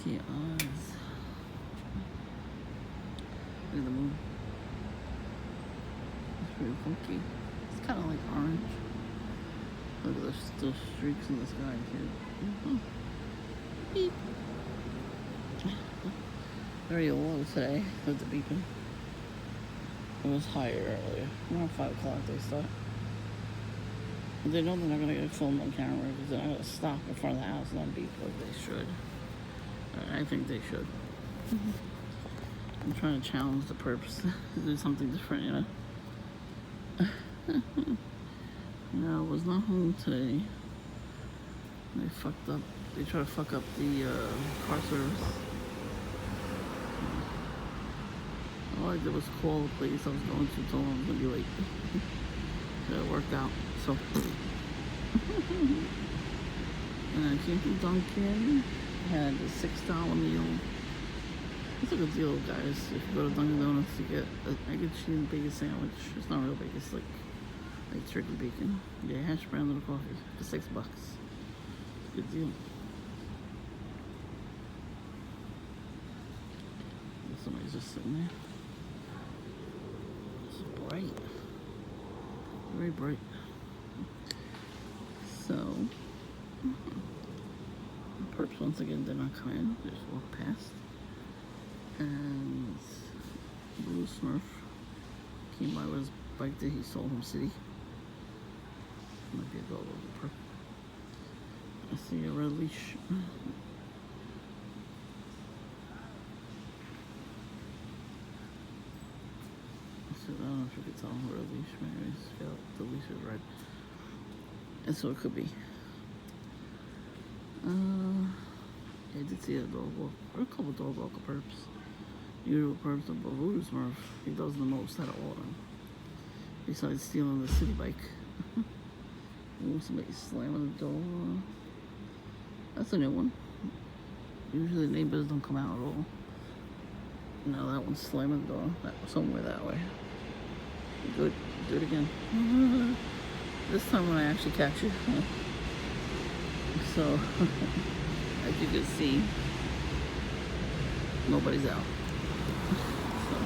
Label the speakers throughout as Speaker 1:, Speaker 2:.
Speaker 1: Funky eyes. Look at the moon. It's pretty funky. It's kind of like orange. Look at there's still streaks in the sky too. Mm-hmm. Beep. Very low today with the beeping. It was higher earlier. Around 5 o'clock they start. They know they're not going to get filmed on camera because they're not going to stop in front of the house and not beep like they should. I think they should. I'm trying to challenge the perps to do something different, you know. No, I was not home today. They fucked up. They tried to fuck up the car service. All I did was call the place I was going to, told them I was going to be late. So it worked out. So, and I came from Dunkin', had a $6 meal. It's a good deal, guys. If you go to Dunkin' Donuts, you get an egg and cheese and bacon sandwich. It's not real bacon, it's like turkey bacon. Yeah, hash brown and a coffee for $6. Good deal. Somebody's just sitting there. It's bright. Very bright. So, perps once again did not come in. They just walked past. And Blue Smurf came by with his bike that he sold from City. Might be a dog over perp. I see a red leash. So I don't know if you could tell red leash. Maybe the leash is red. And so it could be. Yeah, I did see a dog walk, or a couple dog walker perps. Usual perps, but Voodoo Smurf, he does the most out of all of them. Besides stealing the city bike. Ooh, somebody slamming the door. That's a new one. Usually neighbors don't come out at all. No, that one's slamming the door. That was somewhere that way. Good. Do it again. This time when I actually catch you. So, as you can see, nobody's out. So,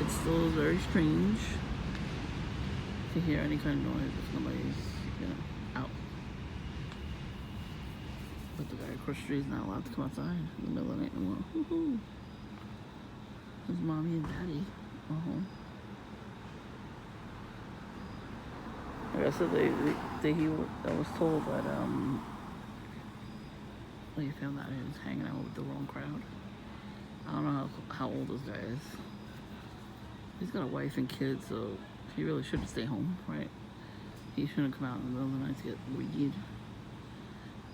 Speaker 1: it still is very strange to hear any kind of noise if nobody's, out. But the guy across the street is not allowed to come outside in the middle of the night anymore. Woohoo! His mommy and daddy are home. Like I said, I was told that he found out he was hanging out with the wrong crowd. I don't know how old this guy is. He's got a wife and kids, so he really shouldn't stay home, right? He shouldn't come out in the middle of the night to get weed.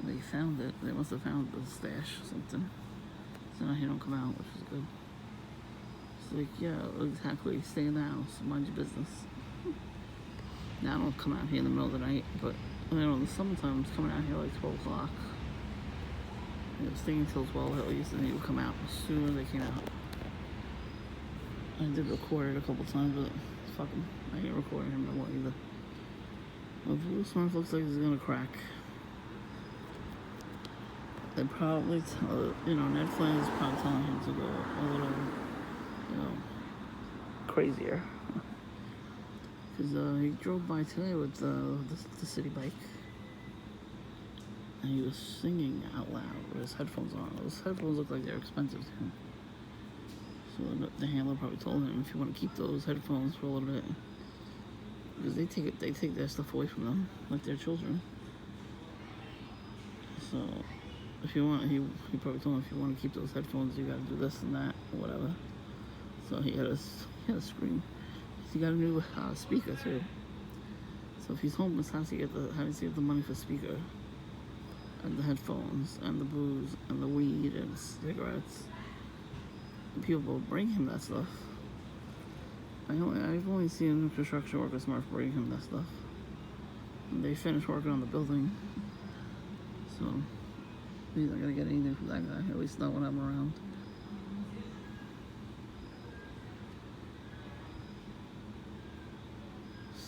Speaker 1: They found it. They must have found the stash or something. So now he don't come out, which is good. It's like, yeah, exactly. Stay in the house. Mind your business. Now I don't come out here in the middle of the night, but in the summertime, it's coming out here like 12 o'clock. It was staying until 12 at least, and he would come out as soon as they came out. I did record it a couple times, but fuck him. I ain't recording him no more either. Well, Blue Smurf looks like he's gonna crack. They probably Ned Flynn is probably telling him to go a little, crazier. Because he drove by today with the city bike. And he was singing out loud with his headphones on. Those headphones look like they're expensive to him. So the handler probably told him if you want to keep those headphones for a little bit. Because they take their stuff away from them, like their children. So if you want, he probably told him if you want to keep those headphones, you got to do this and that or whatever. So he had a scream. He got a new speaker too. So if he's homeless, how does he get the money for speaker and the headphones and the booze and the weed and cigarettes? And people will bring him that stuff. I've only seen construction workers Smurf bring him that stuff. And they finished working on the building, so he's not gonna get anything from that guy. At least not when I'm around.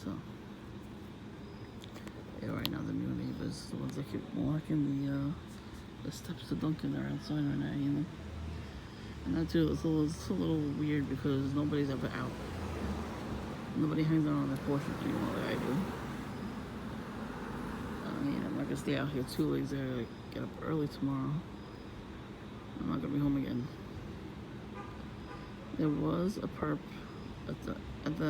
Speaker 1: So, yeah, right now the new neighbors, the ones that keep walking The steps to Dunkin' are outside right now, you know. And that too, it's a little weird because nobody's ever out. Nobody hangs out on their porches anymore like I do. I mean, I'm not gonna stay out here too late. I gotta get up early tomorrow. I'm not gonna be home again. There was a perp at the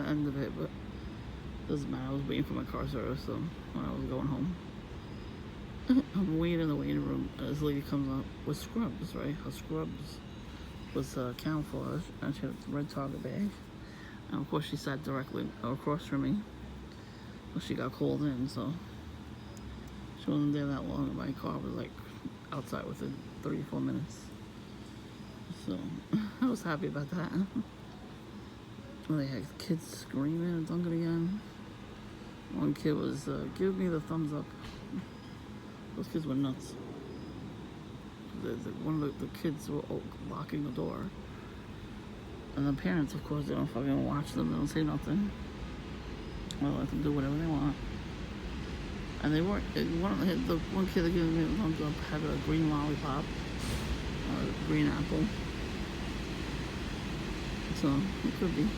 Speaker 1: end of it, but it doesn't matter. I was waiting for my car service, so when I was going home, I'm waiting in the waiting room. This lady comes up with scrubs, right? Her scrubs was camouflage, and she had a red Target bag. And of course, she sat directly across from me. Well, she got called in, so she wasn't there that long. And my car was like outside within 34 minutes. So I was happy about that. Well, they had kids screaming at Dunkin' again. One kid was, give me the thumbs up. Those kids were nuts. One of the kids were locking the door. And the parents, of course, they don't fucking watch them. They don't say nothing. Well, let them do whatever they want. And they weren't, the one kid that gave me the thumbs up had a green lollipop. Or a green apple. So, it could be.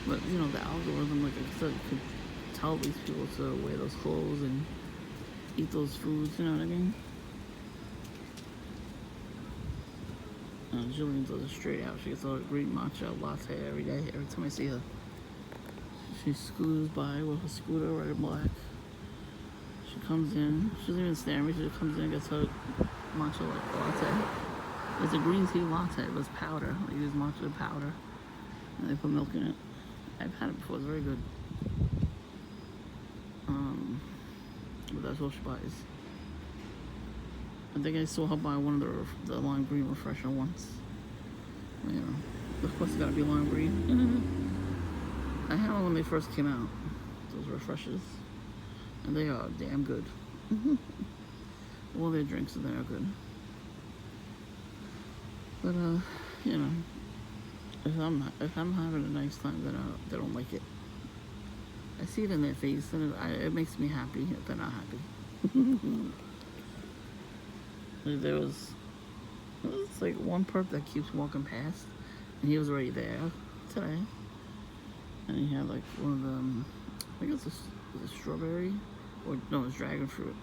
Speaker 1: But, you know, the algorithm, like I said, could tell these people to wear those clothes and eat those foods, you know what I mean? Jillian does it straight out. She gets a green matcha latte every day. Every time I see her, she scooters by with a scooter, red and black. She comes in. She doesn't even stare at me. She just comes in and gets her matcha latte. It's a green tea latte. It was powder. They use matcha powder, and they put milk in it. I've had it before. It's very good. But that's all she buys. I think I saw her buy one of the lime green refresher once. You know, of course it's gotta be lime green. I had them when they first came out, those refreshers, and they are damn good. All their drinks they are good. But you know, if I'm having a nice time, then they don't like it. I see it in their face, and it makes me happy if they're not happy. It's like one perp that keeps walking past, and he was already there today, and he had like one of them, I think it's a strawberry, or no, it's dragon fruit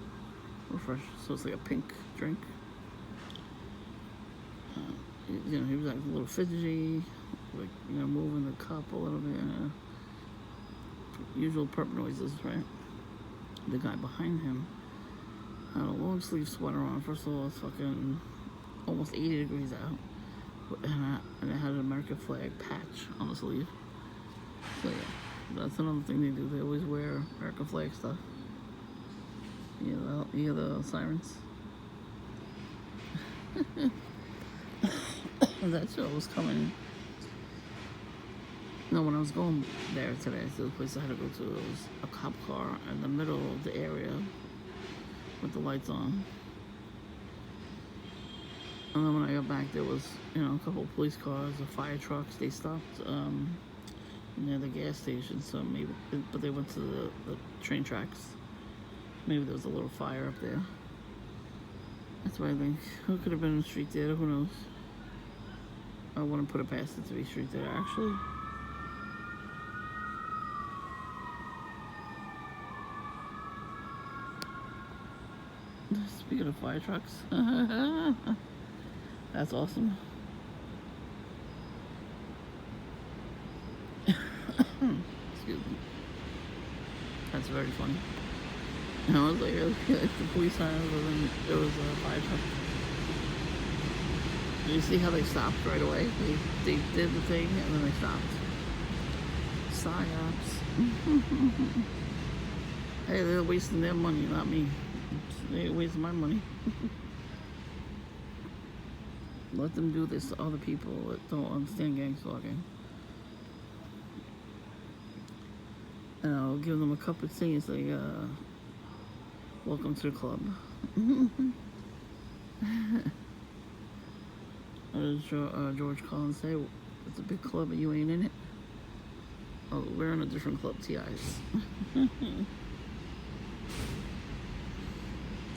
Speaker 1: refresh, so it's like a pink drink. You know, he was like a little fidgety, like, you know, moving the cup a little bit, usual perp noises, right? The guy behind him had a long sleeve sweater on. First of all, it's fucking almost 80 degrees out, and it had an American flag patch on the sleeve. So yeah, that's another thing they do. They always wear American flag stuff. You hear the sirens? That show was coming. No, when I was going there today, to the place I had to go to, there was a cop car in the middle of the area with the lights on. And then when I got back, there was, you know, a couple of police cars, the fire trucks. They stopped near the gas station, so maybe, but they went to the train tracks. Maybe there was a little fire up there. That's what I think. Who could have been in the street there? Who knows? I wouldn't put it past it to be street there, actually. Speaking of fire trucks, that's awesome. Excuse me. That's very funny. And I was like, it's the police sirens, and then there was a fire truck. Did you see how they stopped right away? They did the thing, and then they stopped. Psyops. Hey, they're wasting their money, not me. They waste my money. Let them do this to other people that don't understand gang stalking. And I'll give them a cup of tea and say, welcome to the club. What does George Collins say? It's a big club and you ain't in it. Oh, we're in a different club, TIs.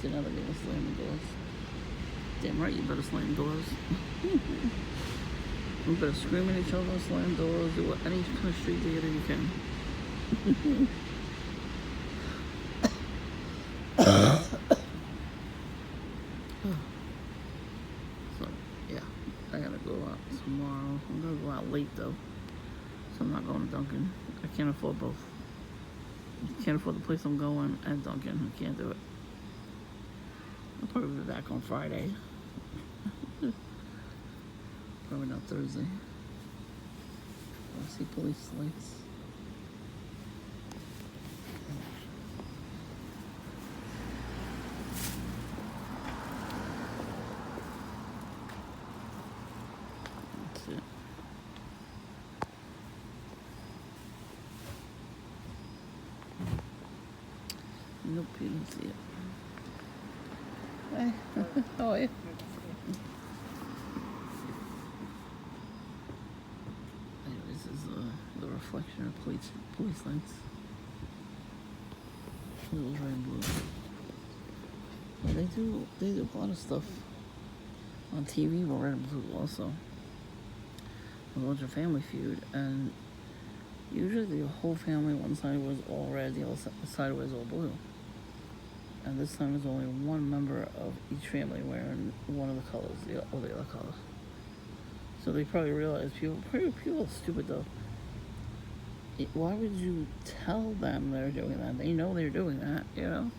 Speaker 1: Another game of slamming doors. Damn right, you better slam doors. You better scream at each other, slam doors, do any kind of street theater you can. So, yeah, I gotta go out tomorrow. I'm gonna go out late though, so I'm not going to Dunkin'. I can't afford both. I can't afford the place I'm going and Dunkin'. I can't do it. I'll probably be back on Friday. Probably not Thursday. I see police lights. That's it. Nope, you didn't see it. Hey, how are you? This is the reflection of police lights. It was red and blue. But they do a lot of stuff on TV with red and blue also. A bunch of Family Feud, and usually the whole family, one side was all red, the other side was all blue. And this time there's only one member of each family wearing one of the colors, the other color. So they probably realized people are stupid though. Why would you tell them they're doing that? They know they're doing that, you know?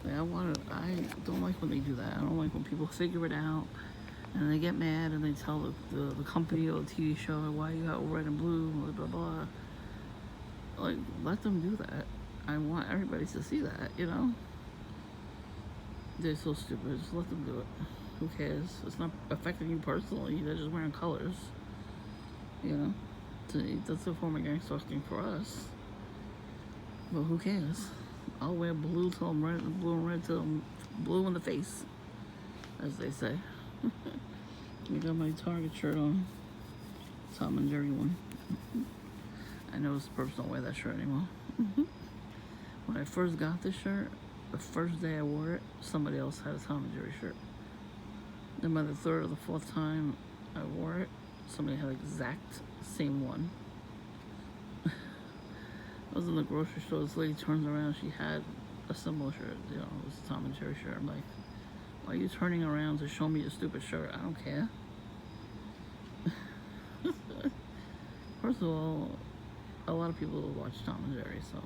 Speaker 1: Like I don't like when they do that. I don't like when people figure it out and they get mad and they tell the company or the TV show why you got red and blue, blah blah blah. Like, let them do that. I want everybody to see that, you know? They're so stupid. Just let them do it. Who cares? It's not affecting you personally. They're just wearing colors. You know? That's a form of gang stalking for us. But who cares? I'll wear blue till I'm red, blue and red till I'm blue in the face, as they say. I got my Target shirt on. Tom and Jerry one. I know this person don't wear that shirt anymore. When I first got this shirt, the first day I wore it, somebody else had a Tom and Jerry shirt. Then by the third or the fourth time I wore it, somebody had the exact same one. I was in the grocery store, this lady turns around, she had a similar shirt, you know, it was a Tom and Jerry shirt. I'm like, why are you turning around to show me your stupid shirt? I don't care. First of all, a lot of people watch Tom and Jerry, so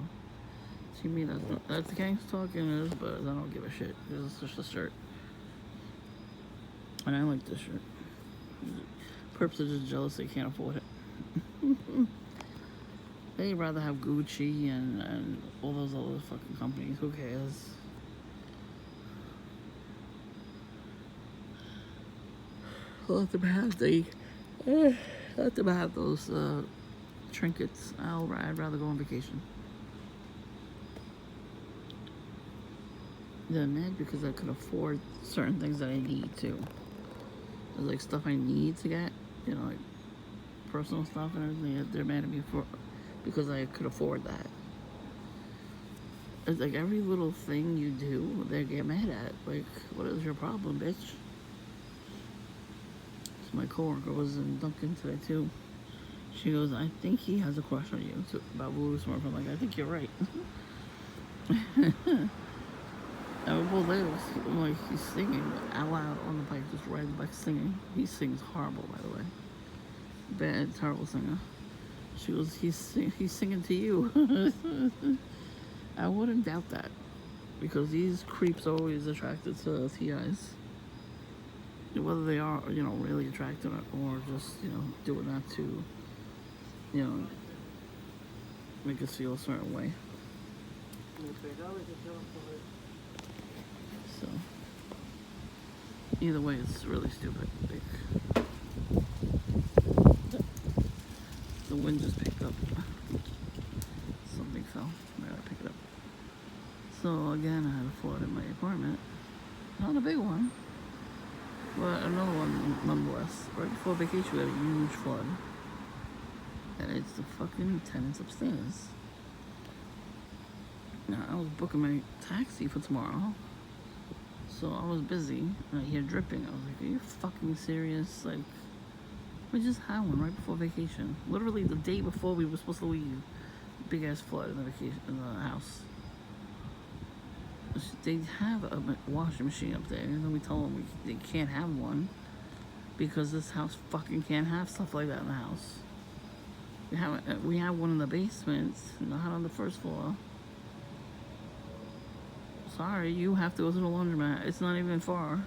Speaker 1: to me that's gang stalking is, but I don't give a shit. It's just a shirt. And I like this shirt. Perps are just jealous they can't afford it. They'd rather have Gucci and all those other fucking companies. Who cares? Let them have those trinkets. I'd rather go on vacation. They're mad because I could afford certain things that I need to. There's like stuff I need to get, you know, like personal stuff and everything. They're mad at me because I could afford that. It's like every little thing you do, they get mad at. Like, what is your problem, bitch? So my coworker was in Dunkin' today too. She goes, I think he has a crush on you too, about Blue Smurf. I'm like, I think you're right. And well, like he's singing out loud on the bike, just riding the bike singing. He sings horrible, by the way. Bad, terrible singer. She goes, he's singing to you. I wouldn't doubt that, because these creeps are always attracted to TIs. Whether they are, you know, really attracted or just, you know, doing that to, you know, make us feel a certain way. So, either way, it's really stupid. Like, the wind just picked up. Something fell. I gotta pick it up. So again, I had a flood in my apartment. Not a big one, but another one nonetheless. Right before vacation, we had a huge flood. And it's the fucking tenants upstairs. Now, I was booking my taxi for tomorrow. So I was busy, and I hear dripping. I was like, are you fucking serious? Like, we just had one right before vacation. Literally the day before we were supposed to leave. Big ass flood in the house. They have a washing machine up there, and then we told them they can't have one because this house fucking can't have stuff like that in the house. We have one in the basement, not on the first floor. Sorry, you have to go to the laundromat. It's not even far.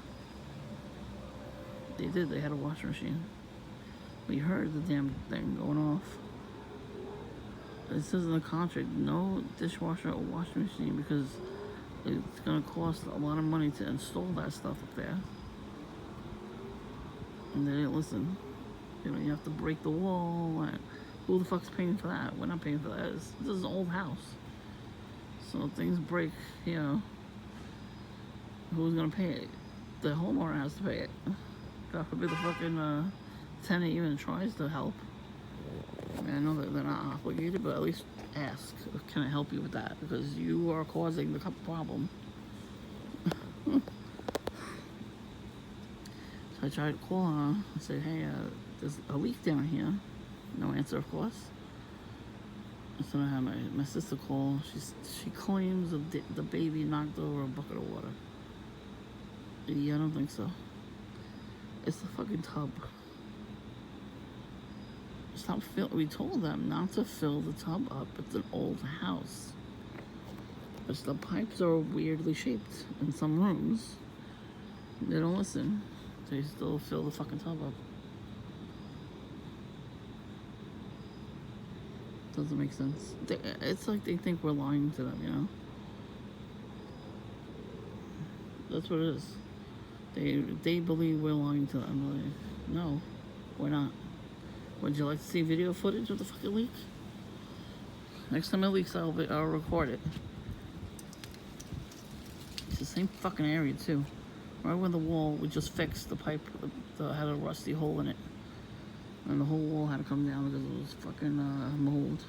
Speaker 1: They did. They had a washing machine. We heard the damn thing going off. It says in the contract, no dishwasher or washing machine because it's gonna cost a lot of money to install that stuff up there. And they didn't listen. You know, you have to break the wall. Who the fuck's paying for that? We're not paying for that. This is an old house. So if things break, you know, who's gonna pay it? The homeowner has to pay it. God forbid the fucking tenant even tries to help. I mean, I know that they're not obligated, but at least ask, can I help you with that? Because you are causing the problem. So I tried to call her and say, hey, there's a leak down here. No answer, of course. So I had my sister call. She claims the baby knocked over a bucket of water. Yeah, I don't think so. It's the fucking tub. We told them not to fill the tub up. It's an old house. But the pipes are weirdly shaped in some rooms. They don't listen. They still fill the fucking tub up. Doesn't make sense. It's like they think we're lying to them, you know? That's what it is. They believe we're lying to them. Like, no, we're not. Would you like to see video footage of the fucking leak? Next time it leaks, I'll record it. It's the same fucking area too. Right where the wall we just fixed, the pipe had a rusty hole in it. And the whole wall had to come down because it was fucking mold.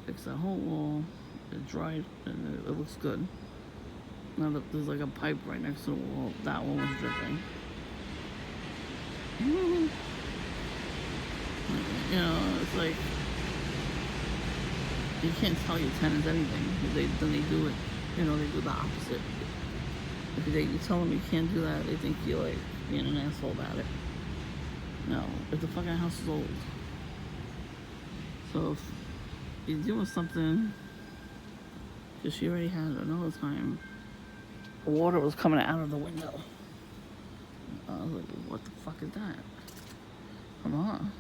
Speaker 1: Fixed that whole wall. It dried and it looks good. Now there's like a pipe right next to the wall. That one was dripping. You know, it's like you can't tell your tenants anything. Then they do it. You know, they do the opposite. If you tell them you can't do that, they think you're like being an asshole about it. No, if the fucking house is old. So if you're doing something, because she already had another time, water was coming out of the window. I was like, what the fuck is that? Come on.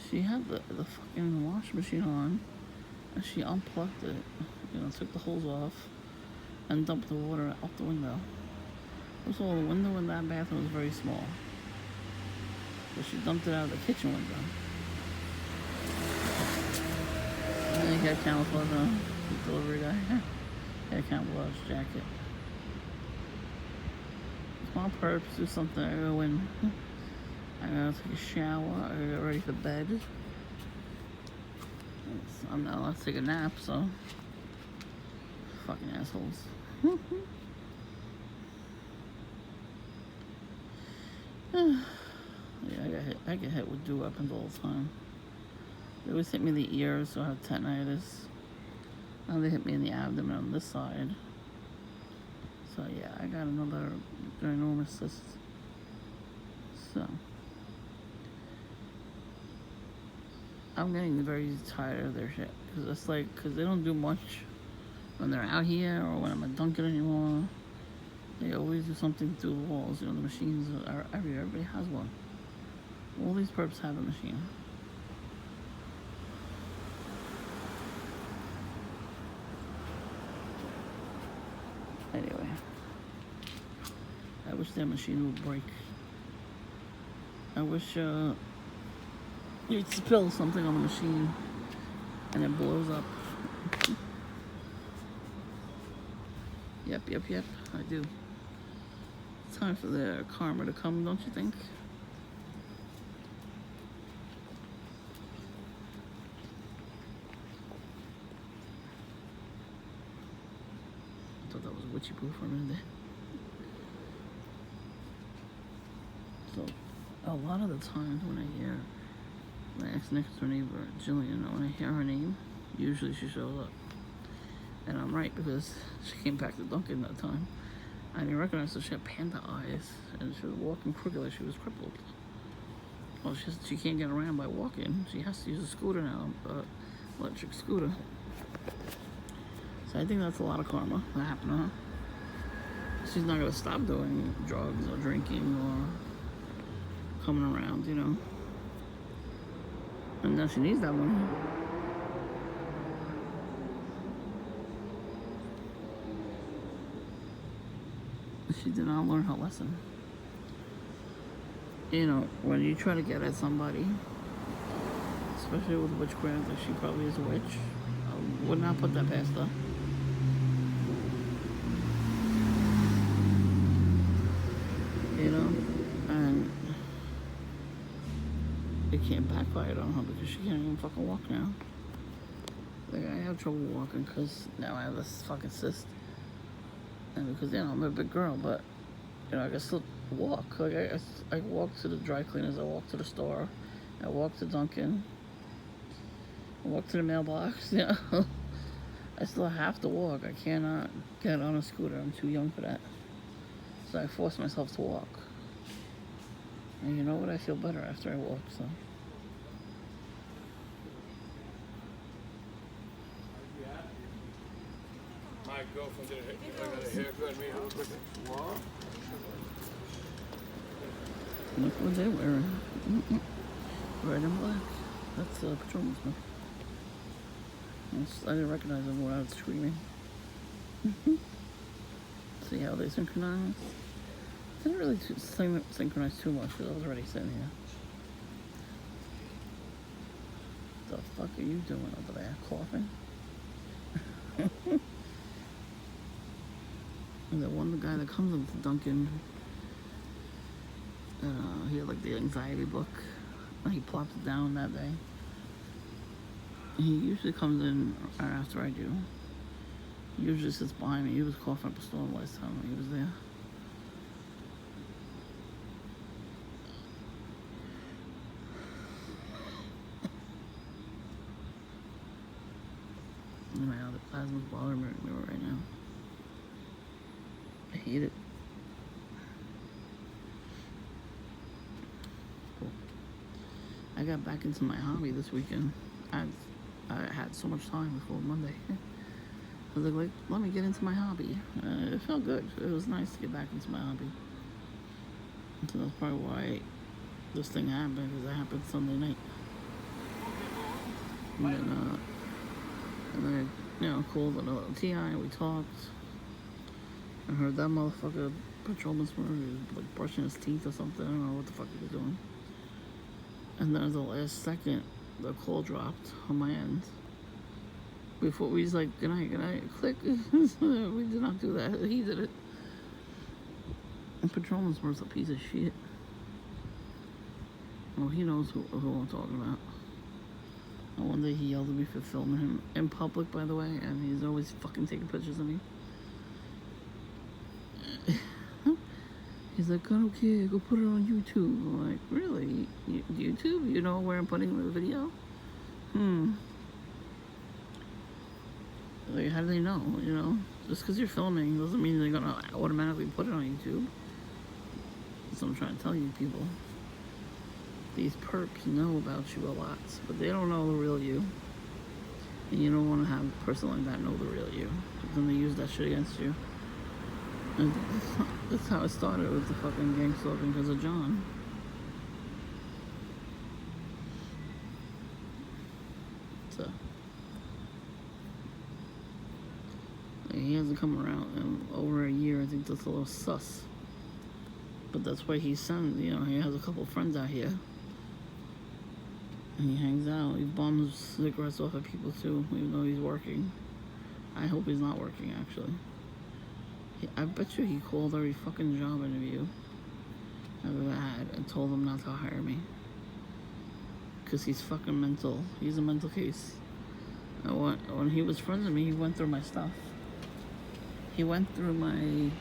Speaker 1: She had the fucking washing machine on, and she unplugged it, you know, took the hose off, and dumped the water out the window. First of all, the window in that bathroom was very small. So she dumped it out of the kitchen window. And then he had camouflage on, the delivery guy. He had camouflage jacket. Small perps, do something. I go in. I gotta take a shower. I get ready for bed. I'm not allowed to take a nap, so. Fucking assholes. Yeah, I get hit with dew weapons all the time. They always hit me in the ears, so I have tinnitus. Now they hit me in the abdomen on this side. So yeah, I got another ginormous cyst. So I'm getting very tired of their shit. Because it's like, because they don't do much when they're out here or when I'm at Dunkin' anymore. They always do something through the walls. You know, the machines are everywhere. Everybody has one. All these perps have a machine. Anyway, I wish that machine would break. I wish you'd spill something on the machine and it blows up. Yep, I do. It's time for the karma to come, don't you think? witchy poo for a minute there. So, a lot of the times when I hear my ex-next door neighbor, Jillian, when I hear her name, usually she shows up. And I'm right, because she came back to Duncan that time. I didn't recognize her. She had panda eyes, and she was walking crooked like she was crippled. Well, she can't get around by walking. She has to use a scooter now, electric scooter. So I think that's a lot of karma that happened to her. She's not going to stop doing drugs or drinking or coming around, you know. And now she needs that money. She did not learn her lesson. You know, when you try to get at somebody, especially with witchcraft, like she probably is a witch, I would not put that past her. You know, and it can't backfire on her because she can't even fucking walk now. Like, I have trouble walking because now I have this fucking cyst. And because, you know, I'm a big girl, but, you know, I can still walk. Like, I walk to the dry cleaners, I walk to the store, I walk to Dunkin', I walk to the mailbox, you know. I still have to walk. I cannot get on a scooter. I'm too young for that. So I force myself to walk. And you know what? I feel better after I walk, so.
Speaker 2: My girlfriend did a haircut and me real quick. What?
Speaker 1: Look what they're wearing. Red and black. That's patrolman's milk. I didn't recognize them when I was screaming. See how they synchronize? Didn't really synchronize too much because I was already sitting here. The fuck are you doing over there? Coughing? And the one guy that comes into Duncan, he had like the anxiety book. He plopped it down that day. He usually comes in right after I do. He usually sits behind me. He was coughing up a storm last time when he was there. My other plasma's bothering me right now. I hate it. Cool. I got back into my hobby this weekend. I had so much time before Monday. I was like, let me get into my hobby. It felt good. It was nice to get back into my hobby. So that's probably why this thing happened, because it happened Sunday night. And then I, you know, called another TI and we talked. I heard that motherfucker patrolman swear he was like brushing his teeth or something. I don't know what the fuck he was doing. And then at the last second, the call dropped on my end. Before we was like, good night, click. We did not do that. He did it. And patrolman swear's a piece of shit. Well, he knows who I'm talking about. And one day he yelled at me for filming him in public, by the way, and he's always fucking taking pictures of me. He's like, I don't care, go put it on YouTube. I'm like, really? YouTube? You know where I'm putting the video? Like, how do they know, you know? Just because you're filming doesn't mean they're gonna automatically put it on YouTube. That's what I'm trying to tell you, people. These perps know about you a lot, but they don't know the real you. And you don't want to have a person like that know the real you. Because then they use that shit against you. And that's how it started with the fucking gang stalking because of John. So, like, he hasn't come around in over a year. I think that's a little sus. But that's why he sends, you know, he has a couple friends out here. And he hangs out. He bombs cigarettes off at people too, even though he's working. I hope he's not working, actually. I bet you he called every fucking job interview I've ever had and told them not to hire me. Because he's fucking mental. He's a mental case. When he was friends with me, he went through my stuff. he went through my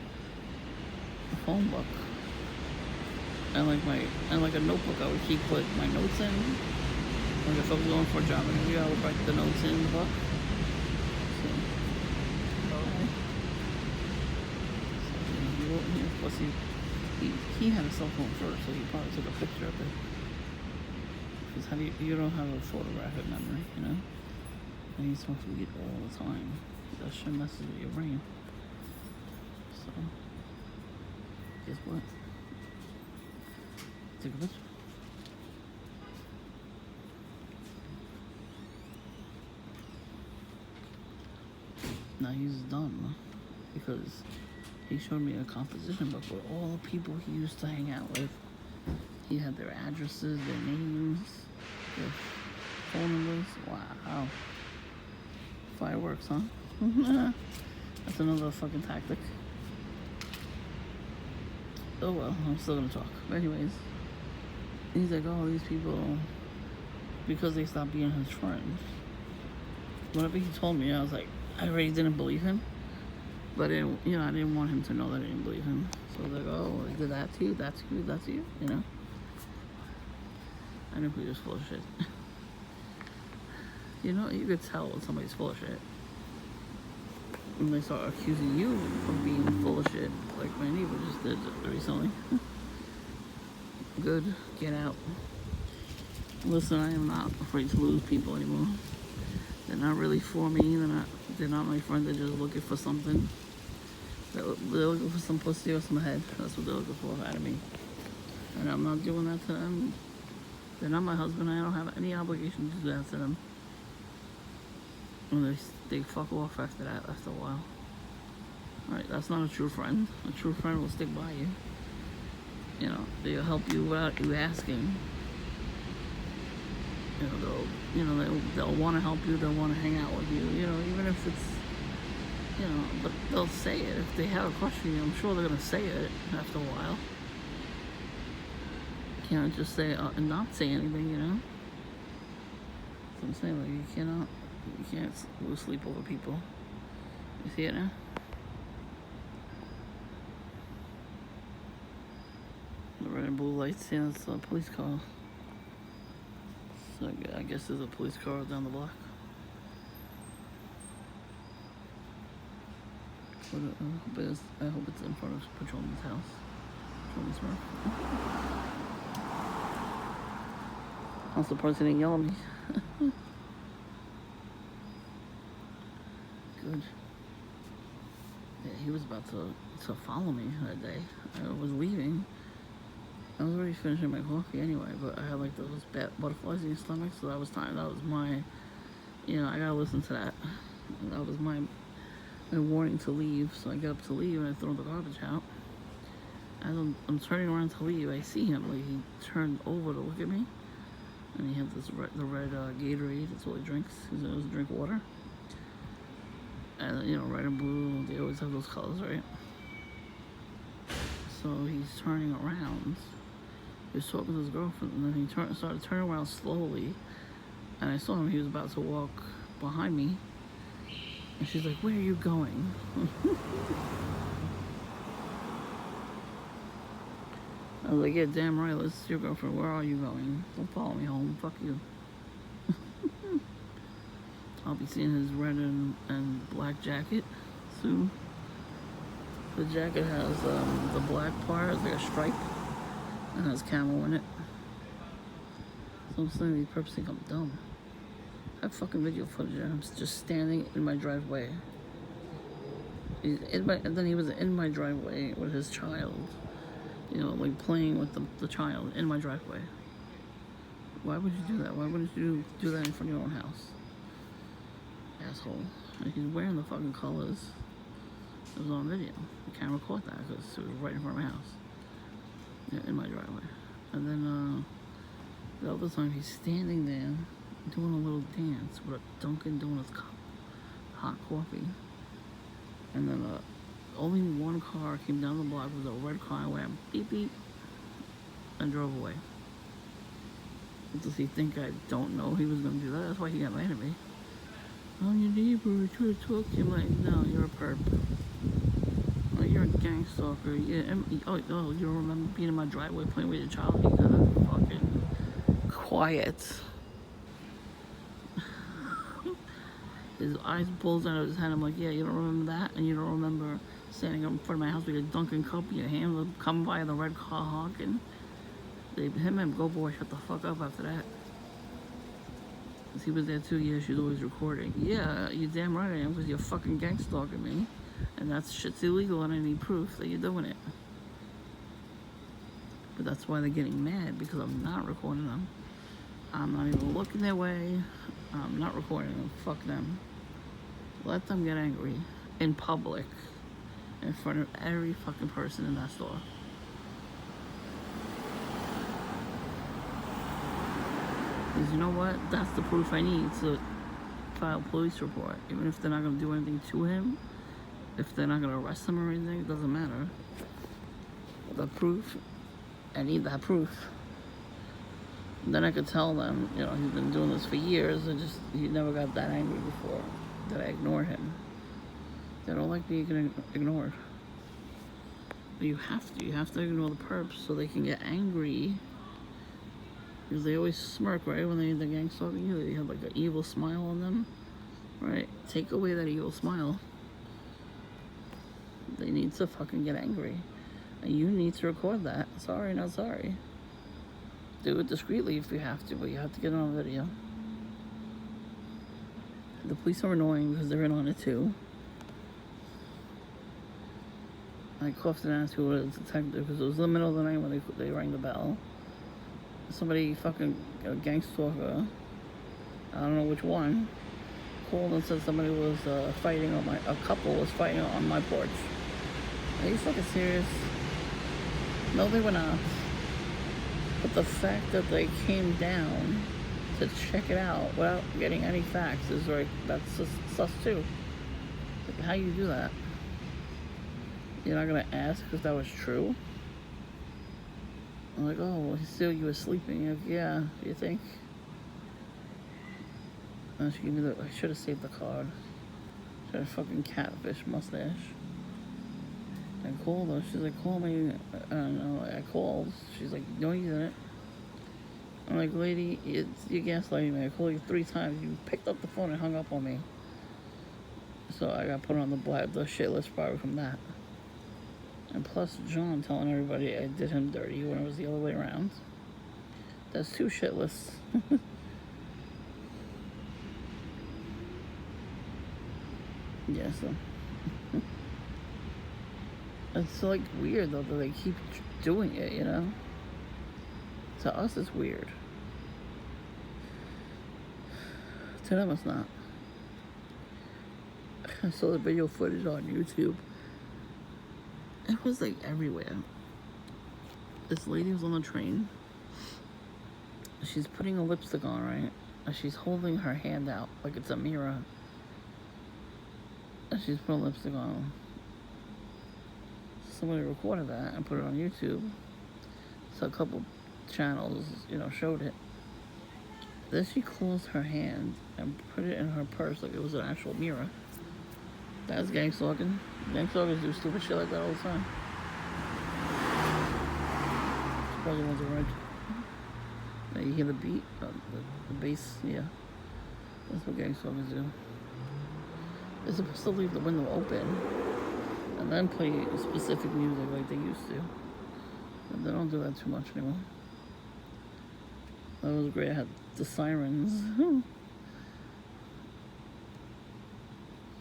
Speaker 1: phone book and like a notebook. I would keep put my notes in. Like if I was going for a job interview, I would write the notes in the book. So, plus he had a cell phone first, so he probably took a picture of it. Because how do you don't have a photographic memory, you know? And you smoke weed all the time. That shit messes with your brain. So, guess what? Take a picture. Now he's done because he showed me a composition book with all the people he used to hang out with. He had their addresses, their names, their phone numbers. Wow. Fireworks, huh? That's another fucking tactic. Oh well, I'm still gonna talk. But anyways, he's like, oh, these people, because they stopped being his friends. Whatever he told me, I was like, I already didn't believe him. But I didn't want him to know that I didn't believe him. So I was like, oh, I did that to you, that's you, that's you, you know? I knew he was full of shit. You know, you could tell when somebody's full of shit when they start accusing you of being full of shit, like my neighbor just did recently. Good, get out. Listen, I am not afraid to lose people anymore. They're not really for me. They're not my friend. They're just looking for something. They're looking for some pussy or some head. That's what they're looking for out of me. And I'm not doing that to them. They're not my husband. I don't have any obligation to do that to them. And they fuck off after that, after a while. Alright, that's not a true friend. A true friend will stick by you. You know, they'll help you without you asking. They'll want to help you. They'll want to hang out with you. You know, even if it's, but they'll say it if they have a crush on you. I'm sure they're gonna say it after a while. You can't just say and not say anything. You know. So I'm saying, like, you can't lose sleep over people. You see it now? The red and blue lights. Yeah, it's a police car. So I guess there's a police car down the block. But I hope it's in front of Patrolman's house. Patrolman's Murph. I'm surprised he didn't yell at me. Good. Yeah, he was about to follow me that day. I was leaving. I was already finishing my coffee anyway, but I had like those bad butterflies in your stomach, so that was time. That was my, I gotta listen to that. That was my warning to leave. So I get up to leave and I throw the garbage out. As I'm turning around to leave, I see him. Like, he turned over to look at me, and he had the red Gatorade. That's all he drinks. He doesn't drink water. And red and blue, they always have those colors, right? So he's turning around. He was talking to his girlfriend, and then he started turning around slowly. And I saw him. He was about to walk behind me, and she's like, "Where are you going?" I was like, "Yeah, damn right. This is your girlfriend. Where are you going? Don't follow me home. Fuck you." I'll be seeing his red and black jacket soon. The jacket has the black part, it's like a stripe, and has camel in it. So I'm saying, he's purposely I'm dumb. I have fucking video footage of him just standing in my driveway. And then he was in my driveway with his child, like playing with the child in my driveway. Why would you do that? Why wouldn't you do that in front of your own house? Asshole. And he's wearing the fucking colors. It was on video. The camera caught that because it was right in front of my house. Yeah, in my driveway. And then the other time he's standing there doing a little dance with a Dunkin' Donuts cup, hot coffee. And then only one car came down the block with a red car and went beep beep and drove away. Does he think I don't know he was going to do that? That's why he got mad at me. I'm your neighbor, try to talk to you. I'm like, no, you're a perp. you're a gang stalker. Yeah, oh, you don't remember being in my driveway playing with your child? You gotta fucking quiet. His eyes bulged out of his head. I'm like, yeah, you don't remember that? And you don't remember standing up in front of my house with a Dunkin' cup in your hand, would come by in the red car honking? Him and Go Boy shut the fuck up after that. Cause he was there 2 years, she's always recording. Yeah, you're damn right I am, because you're fucking gang stalking me. And that shit's illegal and I need proof that you're doing it. But that's why they're getting mad, because I'm not recording them. I'm not even looking their way. I'm not recording them. Fuck them. Let them get angry in public in front of every fucking person in that store. Because you know what? That's the proof I need to file a police report. Even if they're not going to do anything to him, if they're not going to arrest him or anything, it doesn't matter. The proof, I need that proof. And then I could tell them, you know, he's been doing this for years, and just, he never got that angry before, that I ignored him. They don't like being ignored. But you have to ignore the perps so they can get angry. Because they always smirk, right, when they're gang stalking you. They have like an evil smile on them, right? Take away that evil smile. They need to fucking get angry. And you need to record that. Sorry, not sorry. Do it discreetly if you have to, but you have to get it on video. The police are annoying because they're in on it too. I coughed and asked who was the detective because it was in the middle of the night when they rang the bell. Somebody fucking, a gang stalker, I don't know which one, called and said somebody was fighting on a couple was fighting on my porch. Are you fucking serious? No, they were not. But the fact that they came down to check it out without getting any facts is like, that's just sus too. Like, how you do that? You're not gonna ask if that was true? I'm like, oh, well, still you were sleeping. Like, yeah, you think? And she gave me I should have saved the card. She had a fucking catfish mustache. I called her. She's like, call me. I called. She's like, no, you didn't. I'm like, lady, you're gaslighting me. I called you 3 times. You picked up the phone and hung up on me. So I got put on the shit list probably from that. And plus John telling everybody I did him dirty when it was the other way around. That's 2 shit lists. Yeah, so. It's like weird though that they keep doing it, you know? To us it's weird. To them it's not. I saw the video footage on YouTube. It was like everywhere. This lady was on the train. She's putting a lipstick on, right? And she's holding her hand out like it's a mirror. And she's putting lipstick on. Somebody recorded that and put it on YouTube. So a couple channels, you know, showed it. Then she closed her hand and put it in her purse like it was an actual mirror. That's gang stalking. Gang stalkers do stupid shit like that all the time. She probably wants to ride. Now you hear the beat, the bass, yeah. That's what gang stalkers do. They're supposed to leave the window open and then play specific music like they used to. But they don't do that too much anymore. That was great. I had the sirens.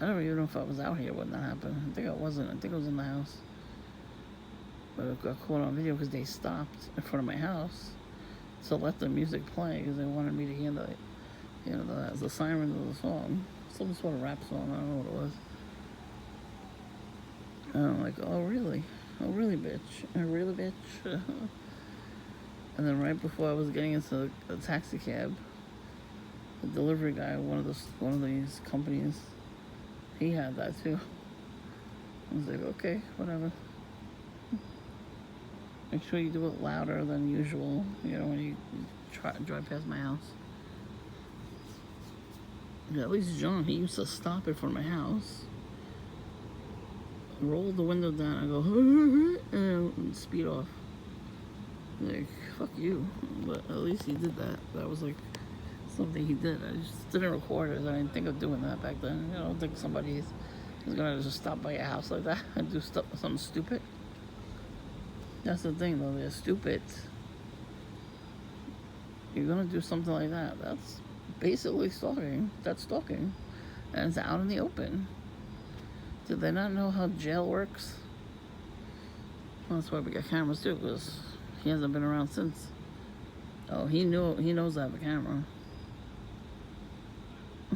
Speaker 1: I don't even know if I was out here when that happened. I think I wasn't. I think I was in the house. But I got caught on video because they stopped in front of my house to let the music play because they wanted me to hear the sirens of the song. Some sort of rap song. I don't know what it was. And I'm like, oh really? Oh really, bitch? Oh really, bitch? And then right before I was getting into a taxi cab, the delivery guy, one of these companies, he had that too. I was like, okay, whatever. Make sure you do it louder than usual, you know, when you drive past my house. Yeah, at least John, he used to stop in front of my house roll the window down. I go, and speed off. Like, fuck you. But at least he did that. That was like something he did. I just didn't record it. I didn't think of doing that back then. I don't think somebody is gonna just stop by your house like that and do something stupid. That's the thing, though. They're stupid. You're gonna do something like that. That's basically stalking. That's stalking. And it's out in the open. Did they not know how jail works? Well, that's why we got cameras too, because he hasn't been around since. Oh, he knows I have a camera.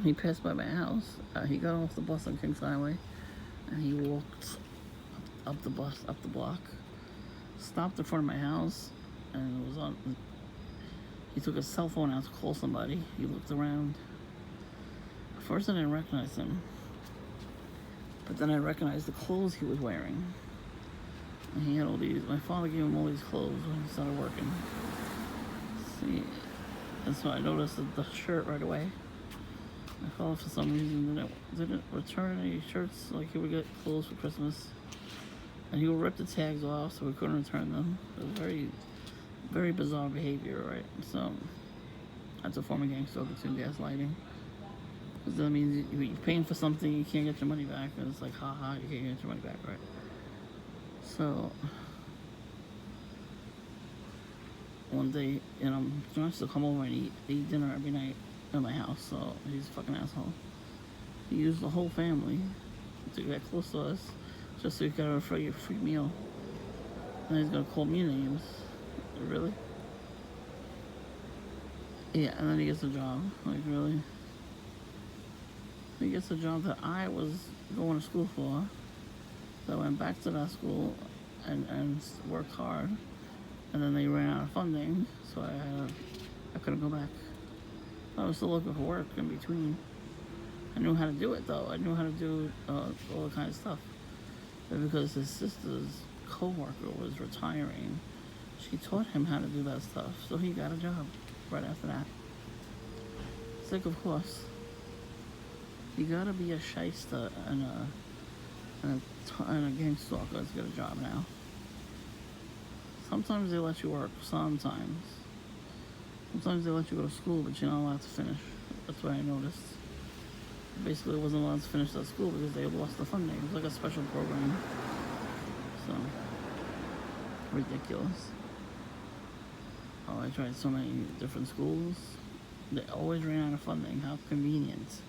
Speaker 1: He passed by my house. He got off the bus on Kings Highway, and he walked up the block, stopped in front of my house, and it was on. He took his cell phone out to call somebody. He looked around. First, I didn't recognize him, but then I recognized the clothes he was wearing. And he had all these. My father gave him all these clothes when he started working. See, and so I noticed the shirt right away. My father, for some reason, didn't return any shirts. Like, he would get clothes for Christmas, and he would rip the tags off, so we couldn't return them. It was very, very bizarre behavior, right? So that's a form of gang stalking too, gaslighting. Because that means you're paying for something, you can't get your money back, and it's like, haha, you can't get your money back, right? So one day, John used to come over and eat dinner every night at my house, so he's a fucking asshole. He used the whole family to get close to us, just so he could have a free meal. And he's gonna call me names. Really? Yeah, and then he gets a job. Like, really? He gets a job that I was going to school for. So I went back to that school and worked hard. And then they ran out of funding, so I couldn't go back. I was still looking for work in between. I knew how to do it, though. I knew how to do all the kind of stuff. But because his sister's co-worker was retiring, she taught him how to do that stuff. So he got a job right after that. It's like, of course, you gotta be a shyster and a gang stalker to get a job now. Sometimes they let you work, sometimes. Sometimes they let you go to school, but you're not allowed to finish. That's what I noticed. Basically, I wasn't allowed to finish that school because they lost the funding. It was like a special program. So, ridiculous. Oh, I tried so many different schools. They always ran out of funding. How convenient.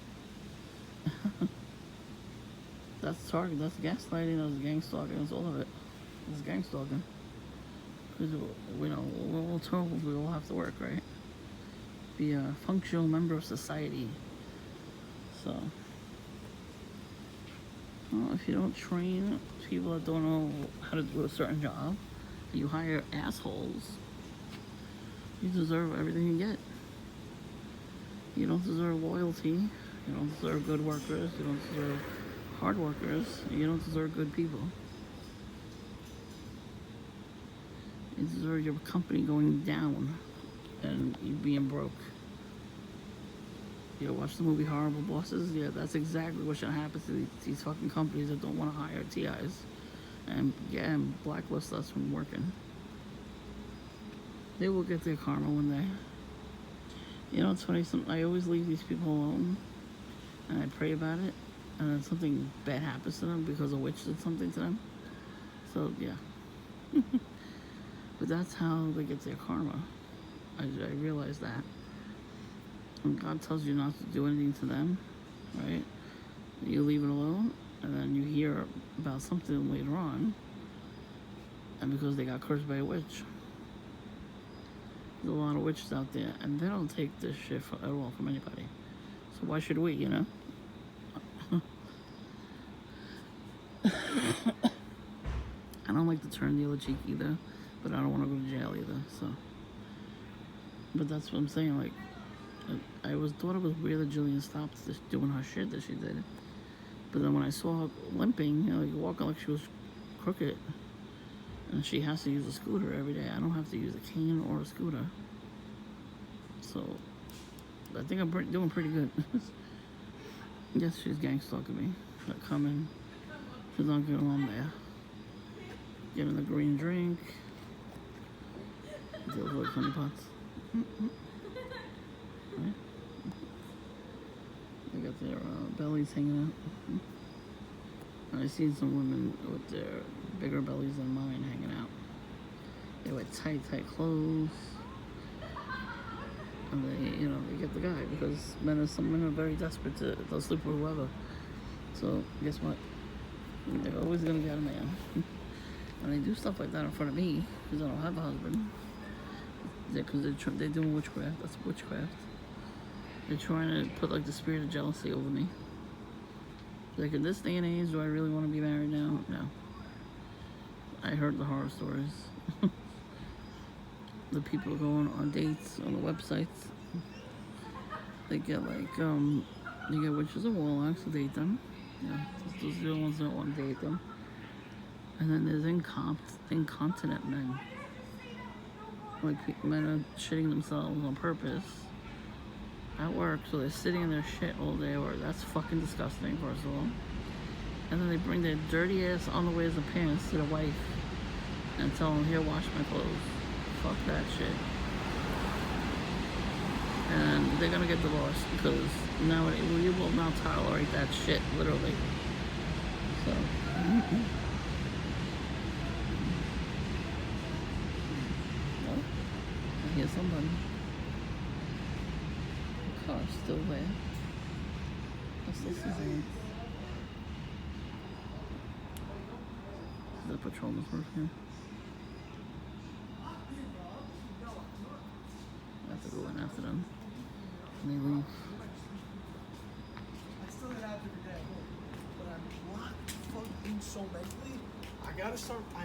Speaker 1: That's target. That's gaslighting. That's gang stalking. That's all of it. It's gang stalking. Because we're all told we all have to work, right? Be a functional member of society. So, well, if you don't train people that don't know how to do a certain job, you hire assholes, you deserve everything you get. You don't deserve loyalty. You don't deserve good workers. You don't deserve hard workers. You don't deserve good people. You deserve your company going down and you being broke. You know, watch the movie Horrible Bosses? Yeah, that's exactly what should happen to these fucking companies that don't want to hire TIs and blacklist us from working. They will get their karma one day. You know, it's funny, I always leave these people alone and I pray about it, and then something bad happens to them because a witch did something to them. So, yeah. But that's how they get their karma. I realize that. When God tells you not to do anything to them, right? You leave it alone, and then you hear about something later on, and because they got cursed by a witch. There's a lot of witches out there, and they don't take this shit at all from anybody. So why should we, you know? I don't like to turn the other cheek either, but I don't want to go to jail either, so. But that's what I'm saying, like, I thought it was weird that Jillian stopped just doing her shit that she did. But then when I saw her limping, you know, like walking like she was crooked, and she has to use a scooter every day. I don't have to use a cane or a scooter. So, I think I'm doing pretty good. Yes, she's gang stalking me. Like, coming, She's not getting on there. Getting the green drink. Deals with honey pots. Right? They got their bellies hanging out. I've seen some women with their bigger bellies than mine hanging out. They wear tight clothes. And they get the guy because some men are very desperate they'll sleep with whoever. So guess what? They're always gonna get a man. And they do stuff like that in front of me because I don't have a husband. Because they're doing witchcraft. That's witchcraft. They're trying to put like the spirit of jealousy over me. Like, in this day and age, do I really want to be married now? No. I heard the horror stories. The people going on dates on the websites. They get like, they get witches and warlocks to date them. Yeah, those are the ones that want to date them. And then there's incontinent men. Like, men are shitting themselves on purpose at work, so they're sitting in their shit all day, or that's fucking disgusting, first of all. And then they bring their dirty ass underwears and pants to the wife and tell them, here, wash my clothes. Fuck that shit. And they're gonna get divorced because nowadays we will not tolerate that shit, literally. So. Well, I hear somebody. The car's still there. What's this? The patrolman's work here. I have to go in after them. And they leave.
Speaker 3: I still get out every day, but I'm not fucking so mentally. I gotta start. I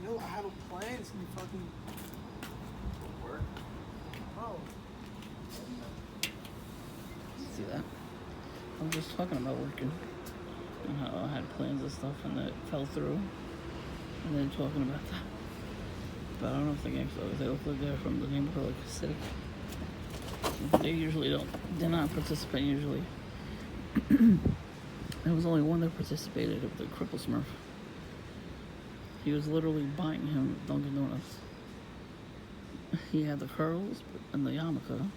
Speaker 3: know I have a plan. It's gonna be fucking work. Oh.
Speaker 1: See that? I was just talking about working and how I had plans and stuff and it fell through. And they're talking about that. But I don't know if they're gangsters. They look like they're from the neighborhood, like City. They usually don't. They're not participating usually. There was only one that participated of the Cripple Smurf. He was literally buying him Dunkin' Donuts. He had the curls and the yarmulke,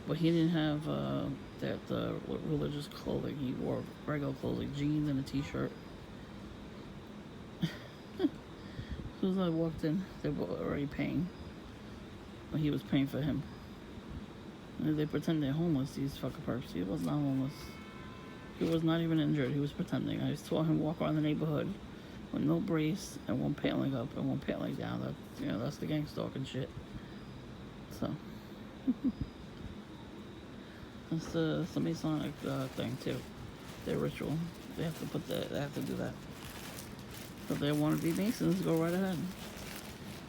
Speaker 1: but he didn't have the religious clothing. He wore regular clothes, like jeans and a t-shirt. As soon as I walked in, they were already paying. But he was paying for him. And they pretend they're homeless, these fucking perps. He was not homeless. He was not even injured. He was pretending. I saw him walk around the neighborhood with no brace and one pant leg up and one pant leg down. That's the gang stalking shit. So. That's the Masonic thing too. Their ritual. They have to do that. So if they want to be Masons, go right ahead.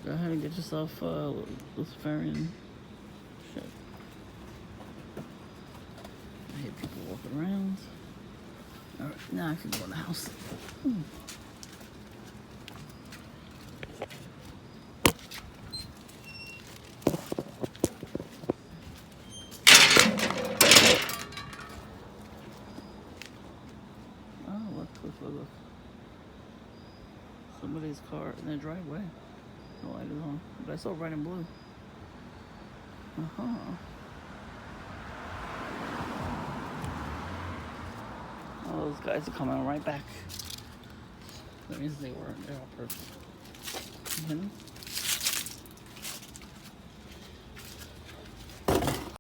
Speaker 1: Go ahead and get yourself Luciferian shit. I hear people walking around. Alright, now I can go in the house. Oh, look. Somebody's car in their driveway. The light is on. But I saw red and blue. Oh, those guys are coming right back. That means they're all perfect. You hear them?